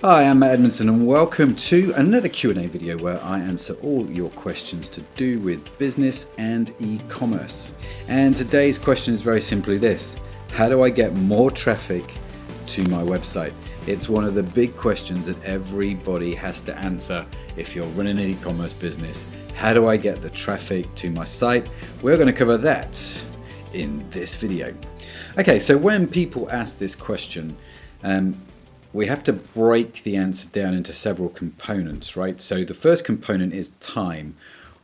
Hi, I'm Matt Edmundson and welcome to another Q&A video where I answer all your questions to do with business and e-commerce. And today's question is very simply this: how do I get more traffic to my website? It's one of the big questions that everybody has to answer if you're running an e-commerce business. How do I get the traffic to my site? We're going to cover that in this video. Okay, so when people ask this question, we have to break the answer down into several components, right? So the first component is time.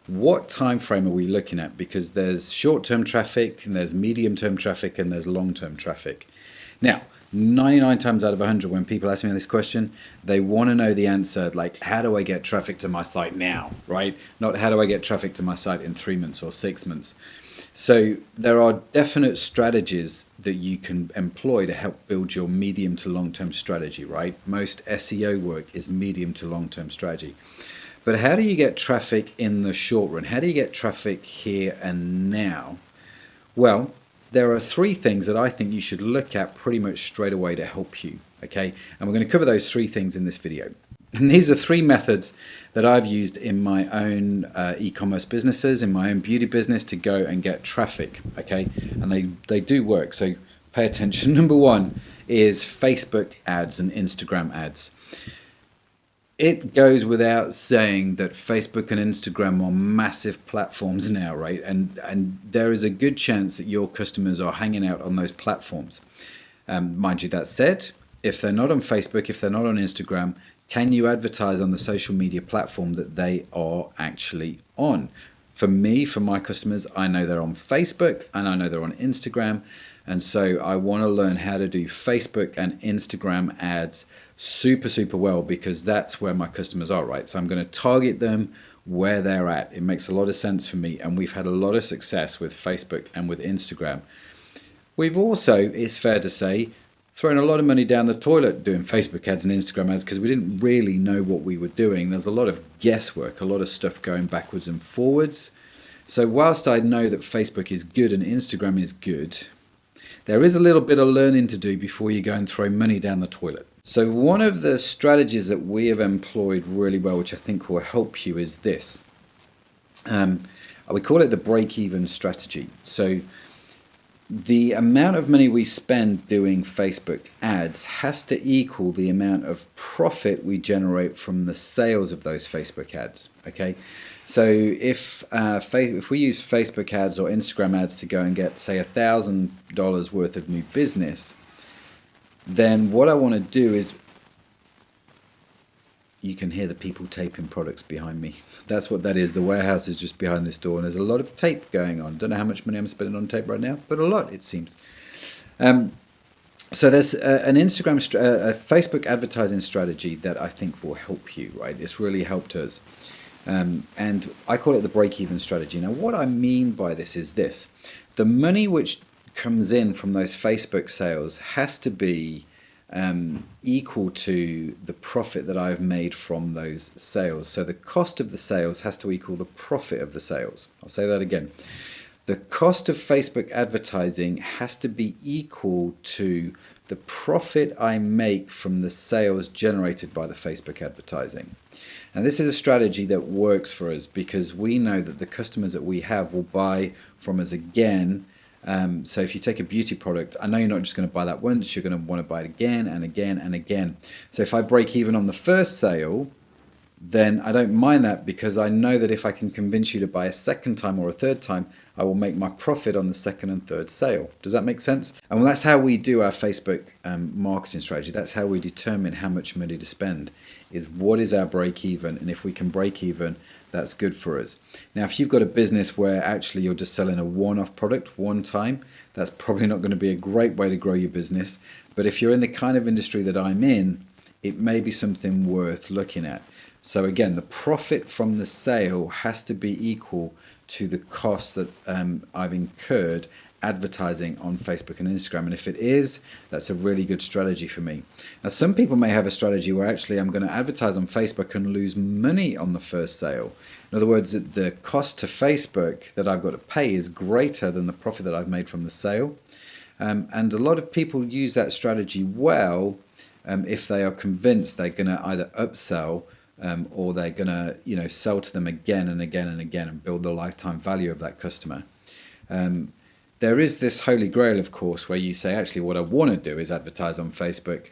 What time frame are we looking at? Because there's short-term traffic, and there's medium-term traffic, and there's long-term traffic. Now, 99 times out of 100 when people ask me this question, they want to know the answer, like, how do I get traffic to my site now, right? Not how do I get traffic to my site in 3 months or 6 months. So there are definite strategies that you can employ to help build your medium to long-term strategy, right? Most SEO work is medium to long-term strategy. But how do you get traffic in the short run? How do you get traffic here and now? Well, there are three things that I think you should look at pretty much straight away to help you, okay? And we're going to cover those three things in this video. And these are three methods that I've used in my own e-commerce businesses, in my own beauty business, to go and get traffic, okay? And they do work, so pay attention. Number one is Facebook ads and Instagram ads. It goes without saying that Facebook and Instagram are massive platforms now, right? And there is a good chance that your customers are hanging out on those platforms. Mind you, that said, if they're not on Facebook, if they're not on Instagram, can you advertise on the social media platform that they are actually on? For me, for my customers, I know they're on Facebook and I know they're on Instagram. And so I want to learn how to do Facebook and Instagram ads super well, because that's where my customers are, right? So I'm going to target them where they're at. It makes a lot of sense for me. And we've had a lot of success with Facebook and with Instagram. We've also, it's fair to say, thrown a lot of money down the toilet doing Facebook ads and Instagram ads because we didn't really know what we were doing. There's a lot of guesswork, a lot of stuff going backwards and forwards. So whilst I know that Facebook is good and Instagram is good, there is a little bit of learning to do before you go and throw money down the toilet. So one of the strategies that we have employed really well, which I think will help you, is this. We call it the break-even strategy. So the amount of money we spend doing Facebook ads has to equal the amount of profit we generate from the sales of those Facebook ads, okay? So if we use Facebook ads or Instagram ads to go and get, say, $1,000 worth of new business, then what I want to do is, you can hear the people taping products behind me. That's what that is. The warehouse is just behind this door, and there's a lot of tape going on. Don't know how much money I'm spending on tape right now, but a lot, it seems. So there's an a Facebook advertising strategy that I think will help you, right? It's really helped us. And I call it the break-even strategy. Now, what I mean by this is this. The money which comes in from those Facebook sales has to be equal to the profit that I've made from those sales. So the cost of the sales has to equal the profit of the sales. I'll say that again. The cost of Facebook advertising has to be equal to the profit I make from the sales generated by the Facebook advertising. And this is a strategy that works for us because we know that the customers that we have will buy from us again. So if you take a beauty product, I know you're not just going to buy that once, you're going to want to buy it again and again and again. So if I break even on the first sale, then I don't mind that, because I know that if I can convince you to buy a second time or a third time, I will make my profit on the second and third sale. Does that make sense? And that's how we do our Facebook marketing strategy. That's how we determine how much money to spend, is what is our break even, and if we can break even, that's good for us. Now, if you've got a business where actually you're just selling a one-off product one time, that's probably not going to be a great way to grow your business. But if you're in the kind of industry that I'm in, it may be something worth looking at. So again, the profit from the sale has to be equal to the cost that I've incurred advertising on Facebook and Instagram. And if it is, that's a really good strategy for me. Now, some people may have a strategy where actually I'm going to advertise on Facebook and lose money on the first sale. In other words, the cost to Facebook that I've got to pay is greater than the profit that I've made from the sale. And a lot of people use that strategy well, if they are convinced they're going to either upsell or they're going to sell to them again and again and again and build the lifetime value of that customer. There is this holy grail, of course, where you say, actually, what I want to do is advertise on Facebook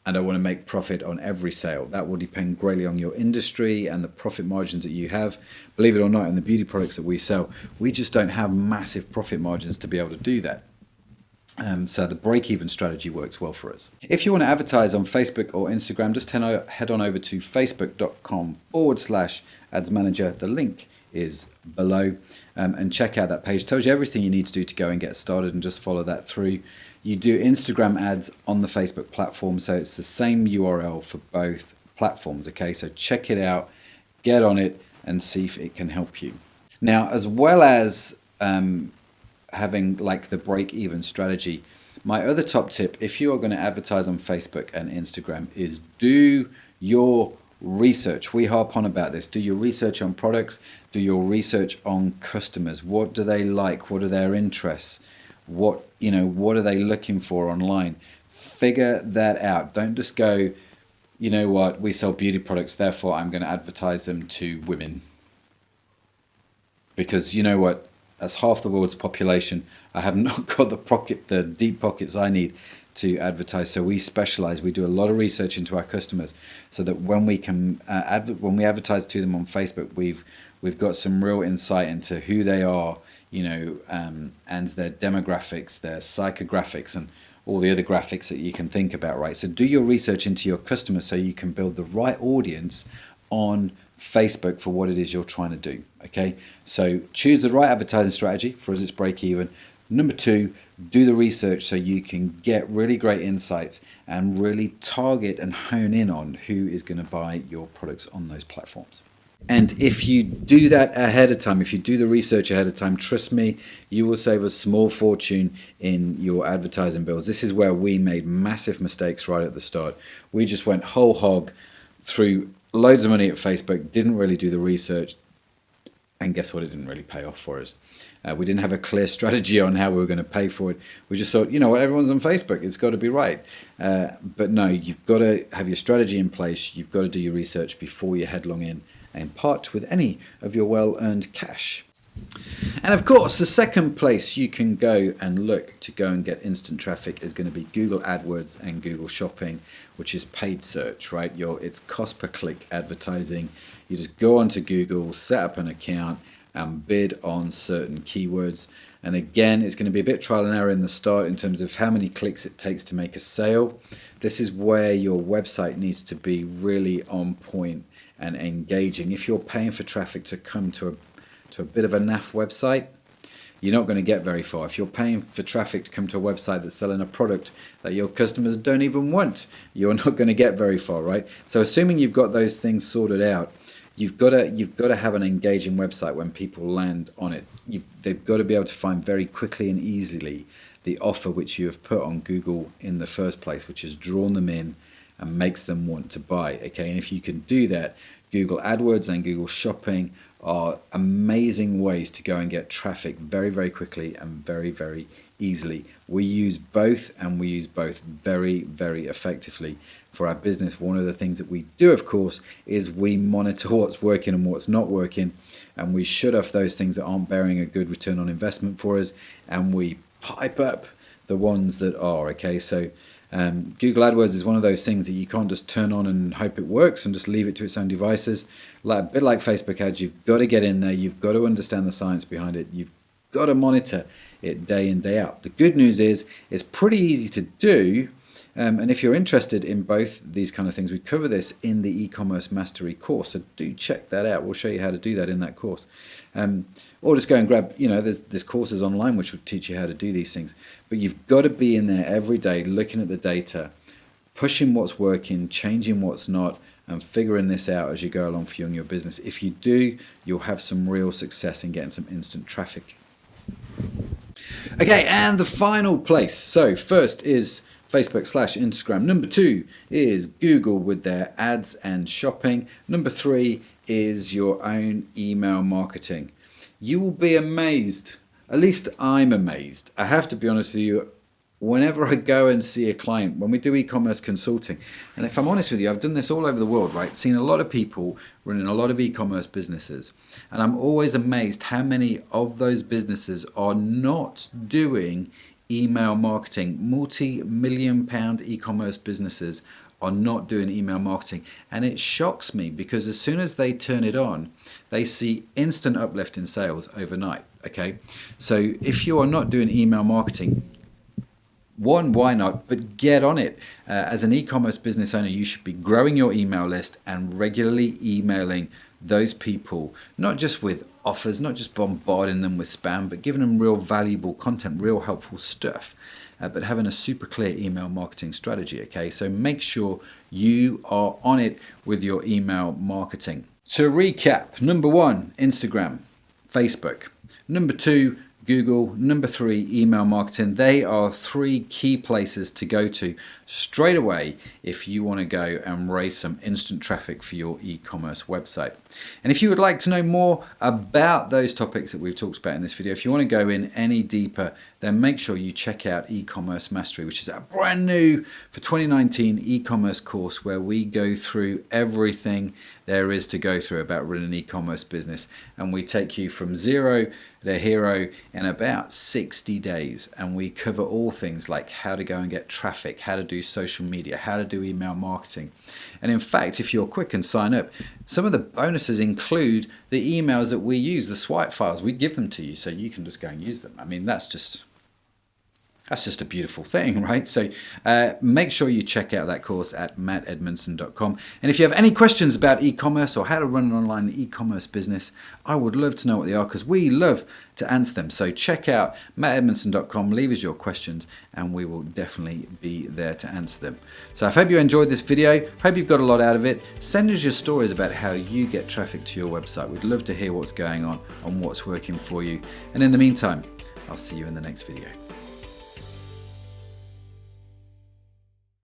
and I want to make profit on every sale. That will depend greatly on your industry and the profit margins that you have. Believe it or not, in the beauty products that we sell, we just don't have massive profit margins to be able to do that. So the break-even strategy works well for us. If you want to advertise on Facebook or Instagram, just head on over to facebook.com/ads manager. The link is below, and check out that page. It tells you everything you need to do to go and get started, and just follow that through. You do Instagram ads on the Facebook platform, so it's the same URL for both platforms. Okay, so check it out, get on it, and see if it can help you. Now, as well as having like the break-even strategy, my other top tip, if you are going to advertise on Facebook and Instagram, is do your research. We harp on about this. Do your research on products, do your research on customers. What do they like? What are their interests? What are they looking for online? Figure that out. Don't just go, you know what, we sell beauty products, therefore I'm going to advertise them to women. Because you know what, as half the world's population, I have not got the deep pockets I need to advertise. So we specialize. We do a lot of research into our customers, so that when we can when we advertise to them on Facebook, we've got some real insight into who they are, and their demographics, their psychographics, and all the other graphics that you can think about, right? So do your research into your customers so you can build the right audience on Facebook for what it is you're trying to do. Okay, so choose the right advertising strategy. For us, it's break even. Number 2, do the research so you can get really great insights and really target and hone in on who is going to buy your products on those platforms. And if you do that ahead of time, if you do the research ahead of time, trust me, you will save a small fortune in your advertising bills. This is where we made massive mistakes right at the start. We just went whole hog, threw loads of money at Facebook, didn't really do the research, and guess what? It didn't really pay off for us. We didn't have a clear strategy on how we were going to pay for it. We just thought, you know what, everyone's on Facebook, it's got to be right. But no, you've got to have your strategy in place. You've got to do your research before you headlong in and part with any of your well-earned cash. And of course, the second place you can go and look to go and get instant traffic is going to be Google AdWords and Google Shopping, which is paid search, right? It's cost per click advertising. You just go onto Google, set up an account, and bid on certain keywords. And again, it's going to be a bit trial and error in the start in terms of how many clicks it takes to make a sale. This is where your website needs to be really on point and engaging. If you're paying for traffic to come to a bit of a naff website, you're not going to get very far. If you're paying for traffic to come to a website that's selling a product that your customers don't even want, you're not going to get very far, right? So assuming you've got those things sorted out, you've got to have an engaging website when people land on it. They've got to be able to find very quickly and easily the offer which you have put on Google in the first place, which has drawn them in and makes them want to buy. Okay, and if you can do that, Google AdWords and Google Shopping are amazing ways to go and get traffic very, very quickly and very, very easily. We use both, and we use both very, very effectively for our business. One of the things that we do, of course, is we monitor what's working and what's not working, and we shut off those things that aren't bearing a good return on investment for us, and we pipe up the ones that are. Okay, so Google AdWords is one of those things that you can't just turn on and hope it works and just leave it to its own devices. A bit like Facebook ads, you've got to get in there, you've got to understand the science behind it, you've got to monitor it day in, day out. The good news is it's pretty easy to do, and if you're interested in both these kind of things, we cover this in the e-commerce mastery course, so do check that out. We'll show you how to do that in that course. Or just go and grab, there's courses online which will teach you how to do these things. But you've got to be in there every day looking at the data, pushing what's working, changing what's not, and figuring this out as you go along for you and your business. If you do, you'll have some real success in getting some instant traffic. Okay, and the final place. So first is Facebook/Instagram. Number 2 is Google with their ads and shopping. Number 3 is your own email marketing. You will be amazed, at least I'm amazed. I have to be honest with you, whenever I go and see a client, when we do e-commerce consulting, and if I'm honest with you, I've done this all over the world, right? Seen a lot of people running a lot of e-commerce businesses, and I'm always amazed how many of those businesses are not doing email marketing. Multi-million pound e-commerce businesses are not doing email marketing, and it shocks me because as soon as they turn it on, they see instant uplift in sales overnight. Okay, so if you are not doing email marketing, one, why not? But get on it. As an e-commerce business owner, you should be growing your email list and regularly emailing those people, not just with offers, not just bombarding them with spam, but giving them real valuable content, real helpful stuff, but having a super clear email marketing strategy. Okay, so make sure you are on it with your email marketing. To recap, number 1, Instagram, Facebook. Number 2, Google. Number 3, email marketing. They are 3 key places to go to straight away if you want to go and raise some instant traffic for your e-commerce website. And if you would like to know more about those topics that we've talked about in this video, if you want to go in any deeper, then make sure you check out e-commerce mastery, which is a brand new for 2019 e-commerce course where we go through everything there is to go through about running an e-commerce business, and we take you from zero to hero in about 60 days, and we cover all things like how to go and get traffic, how to do social media, how to do email marketing. And in fact, if you're quick and sign up, some of the bonuses include the emails that we use, the swipe files. We give them to you so you can just go and use them. I mean, that's just a beautiful thing, right? So make sure you check out that course at mattedmundson.com. And if you have any questions about e-commerce or how to run an online e-commerce business, I would love to know what they are because we love to answer them. So check out mattedmundson.com, leave us your questions, and we will definitely be there to answer them. So I hope you enjoyed this video. Hope you've got a lot out of it. Send us your stories about how you get traffic to your website. We'd love to hear what's going on and what's working for you. And in the meantime, I'll see you in the next video.